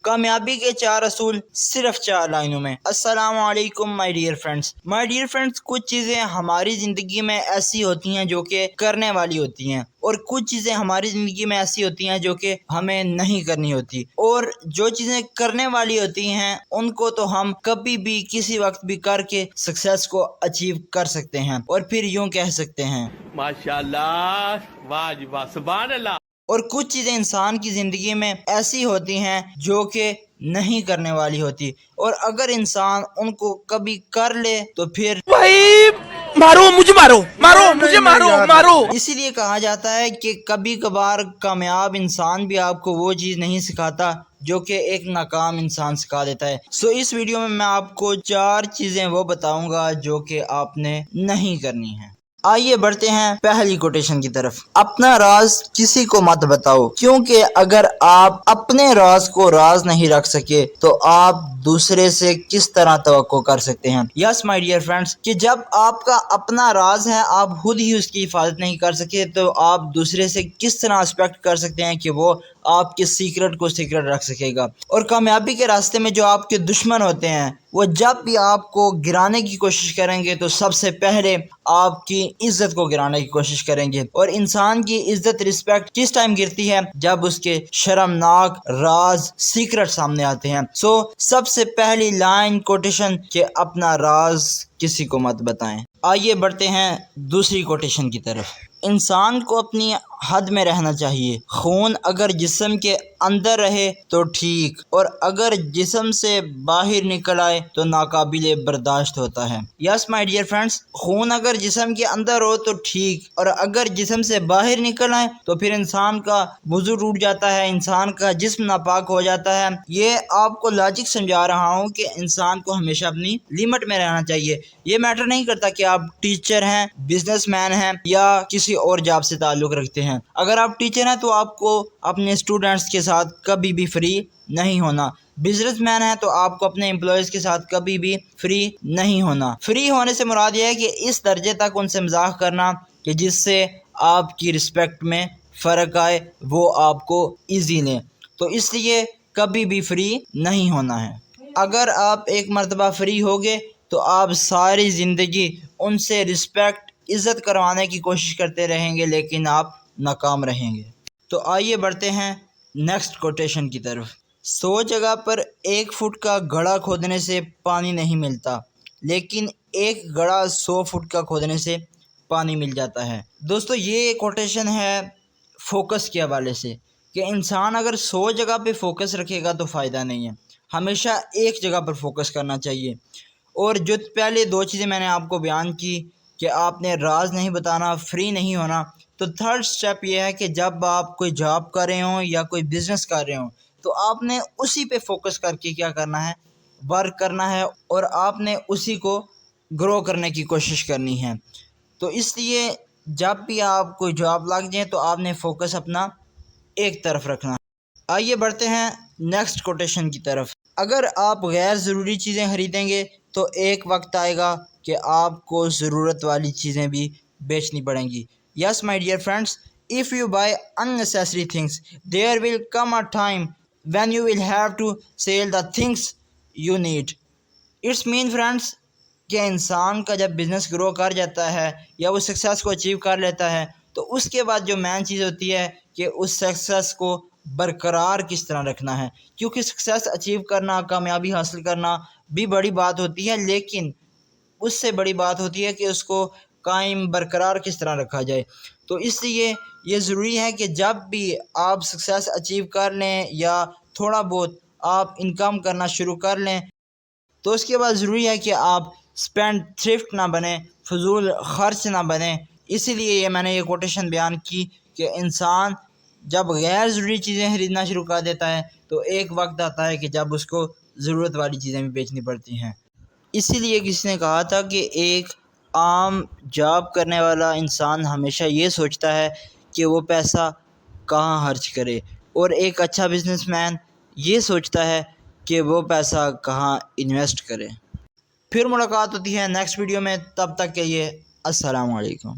کامیابی کے 4 اصول صرف 4 لائنوں میں۔ السلام علیکم مائی ڈیئر فرینڈس، کچھ چیزیں ہماری زندگی میں ایسی ہوتی ہیں جو کہ کرنے والی ہوتی ہیں، اور کچھ چیزیں ہماری زندگی میں ایسی ہوتی ہیں جو کہ ہمیں نہیں کرنی ہوتی، اور جو چیزیں کرنے والی ہوتی ہیں ان کو تو ہم کبھی بھی کسی وقت بھی کر کے سکسیس کو اچیو کر سکتے ہیں، اور پھر یوں کہہ سکتے ہیں ماشاءاللہ، واہ جی واہ، سبحان اللہ۔ اور کچھ چیزیں انسان کی زندگی میں ایسی ہوتی ہیں جو کہ نہیں کرنے والی ہوتی، اور اگر انسان ان کو کبھی کر لے تو پھر مارو۔ اسی لیے کہا جاتا ہے کہ کبھی کبھار کامیاب انسان بھی آپ کو وہ چیز نہیں سکھاتا جو کہ ایک ناکام انسان سکھا دیتا ہے۔ اس ویڈیو میں آپ کو 4 چیزیں وہ بتاؤں گا جو کہ آپ نے نہیں کرنی ہیں۔ آئیے بڑھتے ہیں پہلی کوٹیشن کی طرف۔ اپنا راز کسی کو مت بتاؤ، کیونکہ اگر آپ اپنے راز کو راز نہیں رکھ سکے تو آپ دوسرے سے کس طرح توقع کر سکتے ہیں؟ یس مائی ڈیئر فرینڈس، کہ جب آپ کا اپنا راز ہے آپ خود ہی اس کی حفاظت نہیں کر سکے تو آپ دوسرے سے کس طرح ایکسپیکٹ کر سکتے ہیں کہ وہ آپ کے سیکرٹ کو سیکرٹ رکھ سکے گا؟ اور کامیابی کے راستے میں جو آپ کے دشمن ہوتے ہیں وہ جب بھی آپ کو گرانے کی کوشش کریں گے تو سب سے پہلے آپ کی عزت کو گرانے کی کوشش کریں گے، اور انسان کی عزت رسپیکٹ کس ٹائم گرتی ہے؟ جب اس کے شرمناک راز سیکرٹ سامنے آتے ہیں۔ سب سے پہلی لائن کوٹیشن کہ اپنا راز کسی کو مت بتائیں۔ آئیے بڑھتے ہیں دوسری کوٹیشن کی طرف۔ انسان کو اپنی حد میں رہنا چاہیے۔ خون اگر جسم کے اندر رہے تو ٹھیک، اور اگر جسم سے باہر نکل آئے تو ناقابل برداشت ہوتا ہے۔ یس مائی ڈیئر فرینڈس، خون اگر جسم کے اندر ہو تو ٹھیک، اور اگر جسم سے باہر نکل آئے تو پھر انسان کا وضو ٹوٹ جاتا ہے، انسان کا جسم ناپاک ہو جاتا ہے۔ یہ آپ کو لاجک سمجھا رہا ہوں کہ انسان کو ہمیشہ اپنی لمٹ میں رہنا چاہیے۔ یہ میٹر نہیں کرتا کہ آپ ٹیچر ہیں، بزنس مین ہیں، یا کسی اور جاب سے تعلق رکھتے ہیں۔ اگر آپ ٹیچر ہیں تو آپ کو اپنے اسٹوڈنٹس کے ساتھ کبھی بھی فری نہیں ہونا، بزنس مین ہے تو آپ کو اپنے امپلائیز کے ساتھ کبھی بھی فری نہیں ہونا۔ فری ہونے سے مراد یہ ہے کہ اس درجے تک ان سے مذاق کرنا کہ جس سے آپ کی رسپیکٹ میں فرق آئے، وہ آپ کو ایزی لیں، تو اس لیے کبھی بھی فری نہیں ہونا ہے۔ اگر آپ ایک مرتبہ فری ہوگے تو آپ ساری زندگی ان سے رسپیکٹ عزت کروانے کی کوشش کرتے رہیں گے، لیکن آپ ناکام رہیں گے۔ تو آئیے بڑھتے ہیں نیکسٹ کوٹیشن کی طرف۔ 100 جگہ پر 1 فٹ کا گڑھا کھودنے سے پانی نہیں ملتا، لیکن ایک گڑھا 100 فٹ کا کھودنے سے پانی مل جاتا ہے۔ دوستو یہ کوٹیشن ہے فوکس کے حوالے سے، کہ انسان اگر 100 جگہ پہ فوکس رکھے گا تو فائدہ نہیں ہے، ہمیشہ ایک جگہ پر فوکس کرنا چاہیے۔ اور جو پہلے 2 چیزیں میں نے آپ کو بیان کی کہ آپ نے راز نہیں بتانا، فری نہیں ہونا، تو تھرڈ سٹیپ یہ ہے کہ جب آپ کوئی جاب کر رہے ہوں یا کوئی بزنس کر رہے ہوں تو آپ نے اسی پہ فوکس کر کے کیا کرنا ہے؟ ورک کرنا ہے، اور آپ نے اسی کو گرو کرنے کی کوشش کرنی ہے۔ تو اس لیے جب بھی آپ کوئی جاب لگ جائیں تو آپ نے فوکس اپنا ایک طرف رکھنا ہے۔ آئیے بڑھتے ہیں نیکسٹ کوٹیشن کی طرف۔ اگر آپ غیر ضروری چیزیں خریدیں گے تو ایک وقت آئے گا کہ آپ کو ضرورت والی چیزیں بھی بیچنی پڑیں گی۔ Yes my dear friends, if you buy unnecessary things, there will come a time when you will have to sell the things you need. It's mean friends کہ انسان کا جب بزنس گرو کر جاتا ہے یا وہ سکسیس کو اچیو کر لیتا ہے تو اس کے بعد جو مین چیز ہوتی ہے کہ اس سکسیس کو برقرار کس طرح رکھنا ہے، کیونکہ سکسیس اچیو کرنا، کامیابی حاصل کرنا بھی بڑی بات ہوتی ہے، لیکن اس سے بڑی بات ہوتی ہے کہ اس کو قائم برقرار کس طرح رکھا جائے۔ تو اس لیے یہ ضروری ہے کہ جب بھی آپ سکسیس اچیو کر لیں یا تھوڑا بہت آپ انکم کرنا شروع کر لیں تو اس کے بعد ضروری ہے کہ آپ اسپینڈ تھرفٹ نہ بنیں، فضول خرچ نہ بنیں۔ اسی لیے یہ میں نے یہ کوٹیشن بیان کی کہ انسان جب غیر ضروری چیزیں خریدنا شروع کر دیتا ہے تو ایک وقت آتا ہے کہ جب اس کو ضرورت والی چیزیں بھی بیچنی پڑتی ہیں۔ اسی لیے کسی نے کہا تھا کہ ایک عام جاب کرنے والا انسان ہمیشہ یہ سوچتا ہے کہ وہ پیسہ کہاں خرچ کرے، اور ایک اچھا بزنس مین یہ سوچتا ہے کہ وہ پیسہ کہاں انویسٹ کرے۔ پھر ملاقات ہوتی ہے نیکسٹ ویڈیو میں، تب تک کے لیے السلام علیکم۔